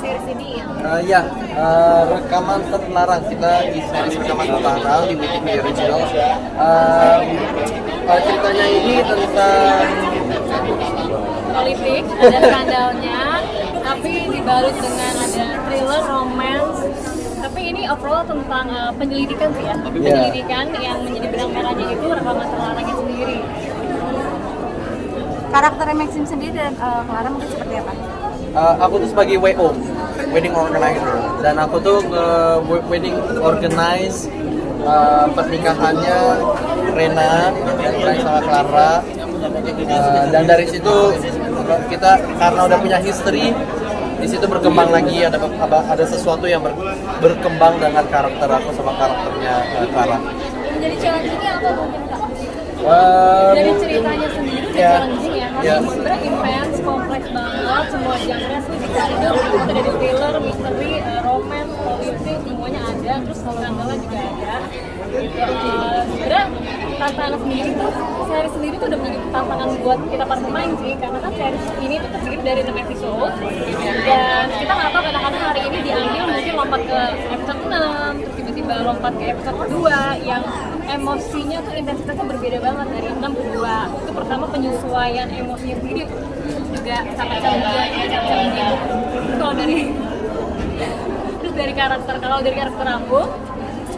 series ini ya? Ya, rekaman terlarang. Kita di series rekaman terlarang di BTV Original. Ceritanya ini tentang Politik, ada skandalnya, tapi dibalut dengan ada thriller, romance. Tapi ini overall tentang penyelidikan sih ya, penyelidikan yang menjadi benang merahnya itu rekaman terlarangnya sendiri. Karakter Maxim sendiri dan Clara mungkin seperti apa? aku tuh sebagai WO, wedding organizer, dan aku tuh wedding organize pernikahannya Rena sama Clara. Dan dari situ kita karena udah punya history, di situ berkembang lagi ada sesuatu yang berkembang dengan karakter aku sama karakternya Clara. Menjadi challenging-nya apa mungkin Kak? Dari ceritanya sendiri challenging ya, karena sebenarnya intens, kompleks banget, semua genre tuh dikasih dong, dari thriller, misteri, romance, politik, semuanya ada, terus skandalnya juga ada. Sebenarnya tantangan sendiri tuh, series sendiri tuh udah menjadi tantangan buat kita para pemain sih, karena kan series ini tuh terdiri dari 6 episode, dan kita nggak tahu kadang-kadang hari ini diambil mungkin lompat ke episode 6, terus tiba-tiba lompat ke episode kedua yang emosinya tuh intensitasnya berbeda banget dari 6 ke 2. Itu pertama penyesuaian emosinya sendiri juga sangat challenging. Kalau dari terus dari karakter aku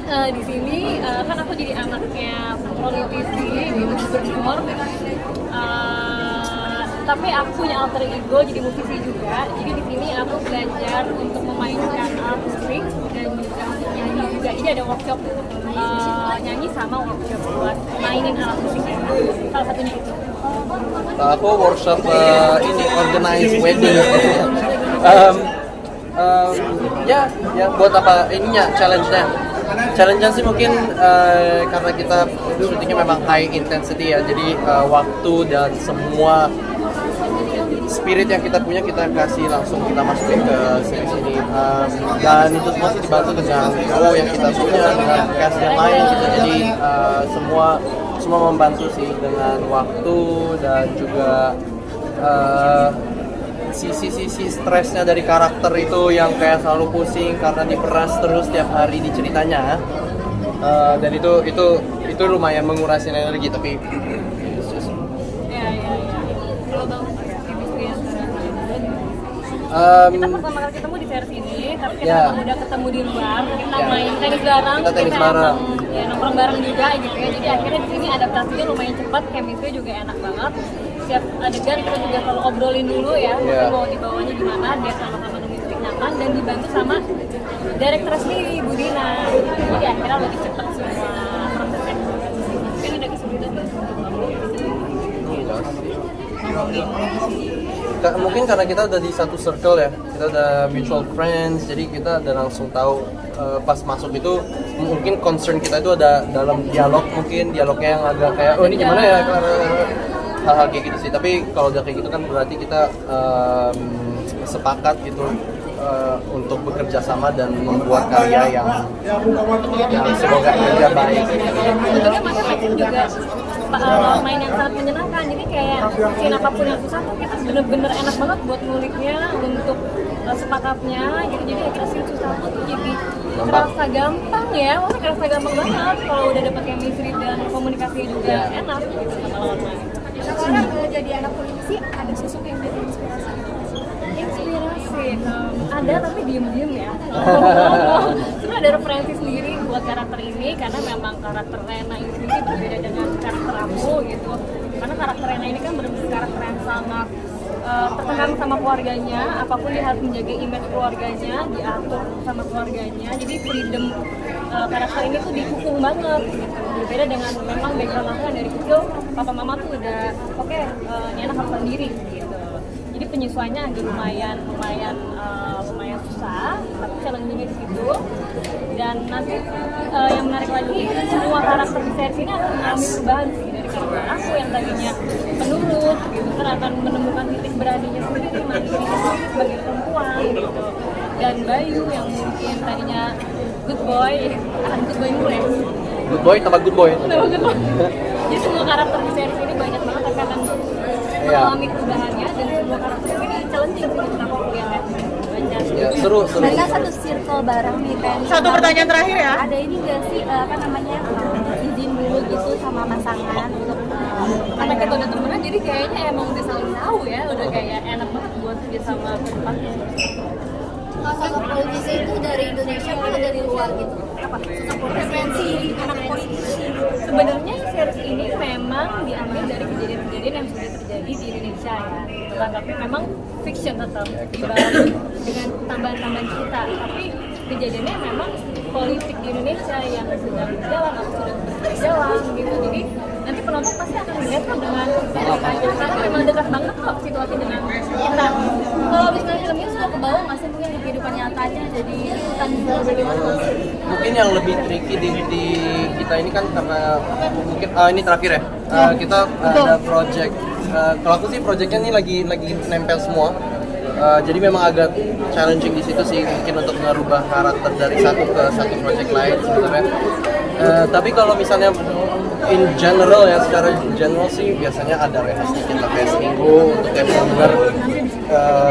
di sini kan aku jadi anaknya politisi gitu, berhumor. Tapi aku punya alter ego jadi musisi juga. Jadi di sini aku belajar untuk memainkan alat musik dan juga nyanyi juga. Jadi ada workshop nyanyi sama workshop buat mainin alat musiknya. Salah satunya itu. Aku workshop ini organize wedding. Ya buat apa ininya challenge-nya sih mungkin karena kita syutingnya memang high intensity ya, jadi waktu dan semua spirit yang kita punya kita kasih langsung kita masukin ke sini, dan itu semua sih dibantu dengan show yang kita punya dengan cast yang lain gitu. Jadi semua membantu sih dengan waktu dan juga sisi stresnya dari karakter itu yang kayak selalu pusing karena diperas terus tiap hari di ceritanya, dan itu lumayan menguras energi. Tapi kita pertama kali ketemu di series ini, tapi kita udah ketemu di luar, kita main tenis bareng, kita nongkrong bareng juga gitu ya. Jadi akhirnya di sini adaptasinya lumayan cepat, chemistry juga enak banget. Setiap adegan kita juga selalu obrolin dulu ya, mau dibawanya gimana, dia sama-sama nulis ingatan dan dibantu sama director sendiri, Bu Dina. Jadi akhirnya lebih cepat semua prosesnya. Mungkin ada kesulitan nggak untuk kamu? Mungkin karena kita udah di satu circle ya, kita udah mutual friends, jadi kita udah langsung tahu pas masuk itu mungkin concern kita itu ada dalam dialognya yang agak kayak ini gimana ya, hal-hal kayak gitu sih. Tapi kalau udah kayak gitu kan berarti kita sepakat gitu untuk bekerja sama dan membuat karya yang semoga kerja baik. Tentunya masing-masing juga main yang sangat menyenangkan, jadi kayak scene apapun yang susah tuh kita bener-bener enak banget buat nguliknya untuk sepakatnya gitu. Jadi akhirnya scene susah tuh jadi kerasa gampang ya, maksudnya kerasa gampang banget kalau udah dapet chemistry dan komunikasi juga enak gitu sama lawan main. Kalau jadi anak politisi ada sosok yang jadi inspirasi? Ada tapi diem-diem ya. Sebenarnya ada referensi sendiri buat karakter ini karena memang karakter Rena ini berbeda dengan karakter aku gitu. Karena karakter Rena ini kan benar-benar karakter yang sangat tertekan sama keluarganya, apapun dia harus menjaga image keluarganya, diatur sama keluarganya. Jadi freedom karakter ini tuh didukung banget gitu. Berbeda dengan memang background aku dari kecil, papa mama tuh udah oke, ini anak harus sendiri gitu. Jadi penyesuaiannya agak lumayan susah, tapi challenge-nya di situ. Dan nanti yang menarik lagi, semua karakter di series ini akan mengalami perubahan sih, dari karakter aku yang tadinya penurut gitu, akan menemukan titik beraninya sendiri, mandirinya sendiri sebagai perempuan gitu. Dan Bayu yang mungkin tadinya good boy, good boy mulai. Good boy tambah good boy. Jadi semua karakter di series ini banyak banget akan mengalami perubahannya, dan semua karakter ini challenging sih menurut aku lihatnya. Banyak Ya, seru. Mereka satu circle bareng nih kan. Satu pertanyaan terakhir ya. Ada ini nggak sih apa namanya izin dulu gitu sama pasangan untuk Karena kita udah temenan, jadi kayaknya emang udah saling tahu ya, udah kayak enak banget buat kerja sama berdepannya. sosok politisi itu dari Indonesia atau dari luar gitu? Apa? Sosok referensi anak politisi. Sebenarnya series ini memang diambil dari kejadian-kejadian yang sudah terjadi di Indonesia ya, tapi memang fiction tetap dibangun dengan tambahan-tambahan cerita, tapi kejadiannya memang politik di Indonesia yang sedang berjalan atau sudah berjalan gitu. Jadi nanti penonton pasti akan melihat kok dengan ceritanya, karena memang dekat banget kok situasi dengan kita. Kalau misalnya filmnya sudah ke bawah masih mungkin di kehidupan nyatanya jadi ikutan bagaimana? Mungkin yang lebih tricky di kita ini kan karena mungkin ini terakhir ya. Kita ada project. Kalau aku sih projectnya ini lagi nempel semua. Jadi memang agak challenging di situ sih mungkin untuk merubah karakter dari satu ke satu project lain sebenarnya. Tapi kalau misalnya in general ya, secara general sih biasanya ada rehat sedikit lah kayak seminggu untuk kayak benar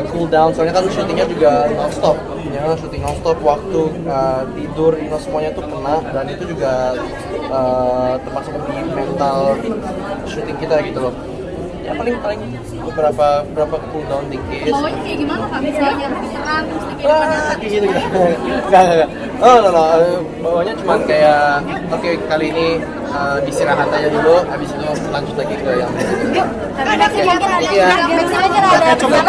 cool down, soalnya kan syutingnya juga non-stop ya, syuting non-stop, waktu tidur semuanya tuh kena, dan itu juga termasuk di mental syuting kita gitu loh. Ya paling beberapa cool down dikit. Maunya kayak gimana Kak? Misalnya lebih terang terus di kehidupan nyata Kayak gitu. Enggak. Oh, no. Bawahnya cuma kayak oke, kali ini istirahat aja dulu, habis itu lanjut lagi ke yang Karena sih mungkin ada Iya. aja ada Cukup.